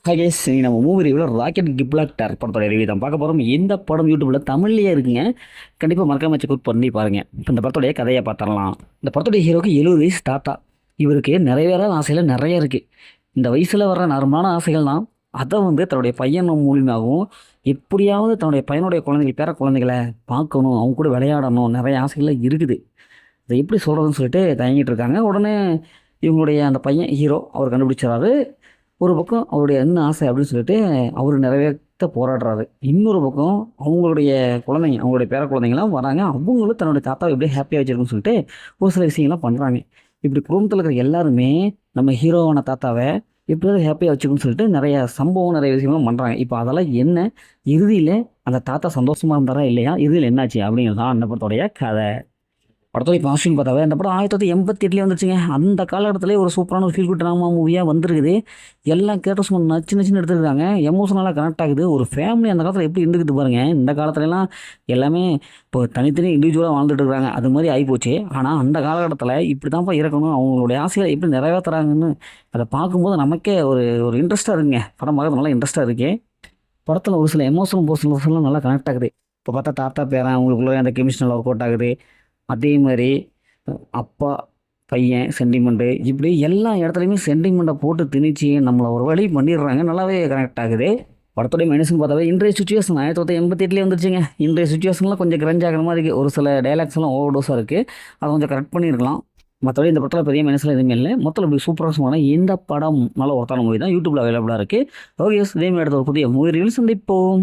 Hi guys, நம்ம movie ரிவ்யூவில் rocket கிப்லாக்டர் படத்தோட ரிவ்யூ தான் பார்க்க போகிறோம். இந்த படம் யூடியூப்பில் தமிழ்லேயே இருக்குங்க. கண்டிப்பாக மறக்காம செக் அவுட் பண்ணி பாருங்கள். இப்போ இந்த படத்துடைய கதையை பார்த்துடலாம். இந்த படத்துடைய ஹீரோக்கு 70 வயசு தாத்தா. இவருக்கு நிறைவேறாத ஆசைகள் நிறைய இருக்குது. இந்த வயசில் வர்ற நார்மலான ஆசைகள் தான். அதை தன்னுடைய பையன் மூலியமாகவும் எப்படியாவது தன்னுடைய பையனுடைய குழந்தைகள் பேர குழந்தைகளை பார்க்கணும், அவங்க கூட விளையாடணும், நிறைய ஆசைகள்லாம் இருக்குது. அதை எப்படி சொல்கிறதுன்னு சொல்லிட்டு தயங்கிட்டு இருக்காங்க. உடனே இவங்களுடைய அந்த பையன் ஹீரோ அவர் கண்டுபிடிச்சாரு. ஒரு பக்கம் அவருடைய என்ன ஆசை அப்படின்னு சொல்லிட்டு அவர் நிறைவேற்ற போராடுறாரு. இன்னொரு பக்கம் அவங்களுடைய குழந்தைங்க, அவங்களுடைய பேர குழந்தைங்களாம் வராங்க. அவங்களும் தன்னுடைய தாத்தாவை எப்படியே ஹாப்பியாக வச்சிருக்குன்னு சொல்லிட்டு ஒரு சில விஷயங்கள்லாம் பண்ணுறாங்க. இப்படி குடும்பத்தில் இருக்கிற எல்லாருமே நம்ம ஹீரோவான தாத்தாவை எப்படியாவது ஹாப்பியாக வச்சுக்கணும்னு சொல்லிட்டு நிறைய சம்பவம், நிறைய விஷயங்களும் பண்ணுறாங்க. இப்போ அதெல்லாம் என்ன, இறுதியில் அந்த தாத்தா சந்தோஷமாக இருந்தாரா இல்லையா, இறுதியில் என்னாச்சு அப்படிங்கிறது தான் அந்த படத்தோடைய கதை. படத்தோட இப்போ ஆஸ்டின் பார்த்தாவே அந்த படம் 1988 வந்துருச்சுங்க. அந்த காலகட்டத்திலே ஒரு சூப்பரான ஒரு ஃபீல் குட் ட்ராமா மூவியாக வந்திருக்குது. எல்லா கேரக்டர்ஸும் சின்ன சின்ன எடுத்துருக்காங்க. எமோஷனலாக கனெக்ட் ஆகுது. ஒரு ஃபேமிலி அந்த காலத்தில் எப்படி இருந்துக்குது பாருங்கள். இந்த காலத்துலலாம் எல்லாமே இப்போ தனித்தனி இண்டிவிஜுவலாக வாழ்ந்துட்டு இருக்காங்க. அது மாதிரி ஆகிப்போச்சு. ஆனால் அந்த காலகட்டத்தில் இப்படி தான்ப்பா இருக்கணும், அவங்களுடைய ஆசைகளை எப்படி நிறைவேற்றுறாங்கன்னு அதை பார்க்கும்போது நமக்கே ஒரு ஒரு இன்ட்ரெஸ்ட்டாக இருக்குங்க. படம் பார்க்கறது நல்லா இன்ட்ரெஸ்ட்டாக இருக்குது. படத்தில் ஒரு சில எமோஷனல் போர்ஷன்லாம் நல்லா கனெக்ட் ஆகுது. இப்போ பார்த்தா தாத்தா பேரன் அவங்களுக்குள்ளே அந்த கெமிஸ்ட்ரி நல்லா ஒர்க் அவுட் ஆகுது. அதே மாதிரி அப்பா பையன் சென்டிமெண்ட்டு இப்படி எல்லா இடத்துலையுமே சென்டிமெண்ட்டை போட்டு திணிச்சு நம்மளை ஒரு வழி பண்ணிடுறாங்க. நல்லாவே கனெக்ட் ஆகுது. படத்துடைய மைனஸ்னு பார்த்தாவே இன்றைய சுச்சுவேஷன் 1988 வந்துருச்சுங்க. இன்றைய சுச்சுவேஷன்லாம் கொஞ்சம் கிரஞ்ச் ஆகிற மாதிரி இருக்குது. ஒரு சில டைலாக்ஸ் எல்லாம் ஓவர் டோஸாக இருக்குது. அதை கொஞ்சம் கரெக்ட் பண்ணியிருக்கலாம். மற்றபடி இந்த படத்தில் பெரிய மைனஸ்லாம் எதுவுமே இல்லை. மொத்தம் இப்படி சூப்பராக சொன்னால் இந்த படம் நல்ல ஒருத்தான மூவி தான். யூடியூப்பில் அவைலபிளாக இருக்குது. ஓகே, இதே மாதிரி அடுத்த ஒரு புதிய மூவி ரிவ்யூ சந்திப்போம்.